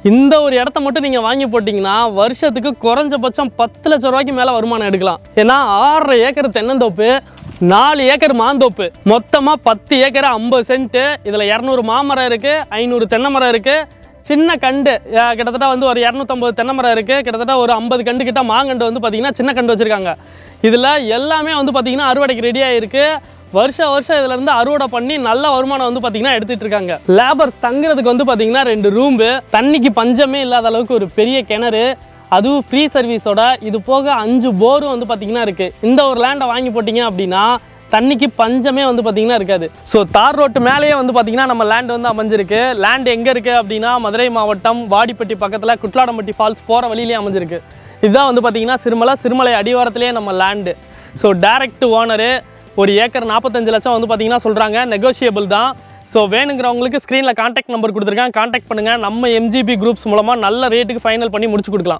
இந்த ஒரு இடத்த மட்டும் நீங்கள் வாங்கி போட்டிங்கன்னா வருஷத்துக்கு குறைஞ்சபட்சம் 10 லட்சம் ரூபாய்க்கு மேலே வருமானம் எடுக்கலாம். ஏன்னா 6.5 ஏக்கர் தென்னந்தோப்பு, 4 ஏக்கர் மாந்தோப்பு, மொத்தமாக 10 ஏக்கர் 50 சென்ட்டு. இதில் 200 மாமரம் இருக்குது, 500 தென்னை மரம் இருக்குது. சின்ன கண்டு கிட்டத்தட்ட வந்து ஒரு 250 தென்னை மரம் இருக்குது. கிட்டத்தட்ட ஒரு 50 கண்டு கிட்ட மாங்கண்டு வந்து பார்த்திங்கன்னா சின்ன கண்டு வச்சுருக்காங்க. இதில் எல்லாமே வந்து பார்த்திங்கன்னா அறுவடைக்கு ரெடியாக இருக்குது. வருஷம் இதிலேருந்து அறுவடை பண்ணி நல்ல வருமானம் வந்து பார்த்திங்கன்னா எடுத்துகிட்டு இருக்காங்க. லேபர்ஸ் தங்குறதுக்கு வந்து பார்த்திங்கன்னா 2 ரூம்பு, தண்ணிக்கு பஞ்சமே இல்லாத அளவுக்கு ஒரு பெரிய கிணறு, அதுவும் ஃப்ரீ சர்வீஸோட. இது போக 5 போரும் வந்து பார்த்திங்கன்னா இருக்குது. இந்த ஒரு லேண்டை வாங்கி போட்டிங்க அப்படின்னா தண்ணிக்கு பஞ்சமே வந்து பார்த்திங்கன்னா இருக்காது. ஸோ தார் ரோட்டு மேலேயே வந்து பார்த்திங்கன்னா நம்ம லேண்ட் வந்து அமைஞ்சிருக்கு. லேண்ட் எங்கே இருக்குது அப்படின்னா மதுரை மாவட்டம் வாடிப்பட்டி பக்கத்தில் குட்லாடம்பட்டி ஃபால்ஸ் போகிற வழியிலே அமைஞ்சிருக்கு. இதுதான் வந்து பார்த்திங்கன்னா சிறுமலை அடிவாரத்திலே நம்ம லேண்டு. ஸோ டைரக்ட் ஓனரு, ஒரு ஏக்கர் 45 லட்சம் வந்து பார்த்திங்கன்னா சொல்கிறாங்க. நெகோஷியபிள் தான். ஸோ வேணுங்கிறவங்களுக்கு ஸ்க்ரீனில் கான்டாக்ட் நம்பர் கொடுத்துருக்கேன், கான்டாக்ட் பண்ணுங்கள். நம்ம MGB குரூப்ஸ் மூலமாக நல்ல ரேட்டுக்கு ஃபைனல் பண்ணி முடிச்சு கொடுக்கலாம்.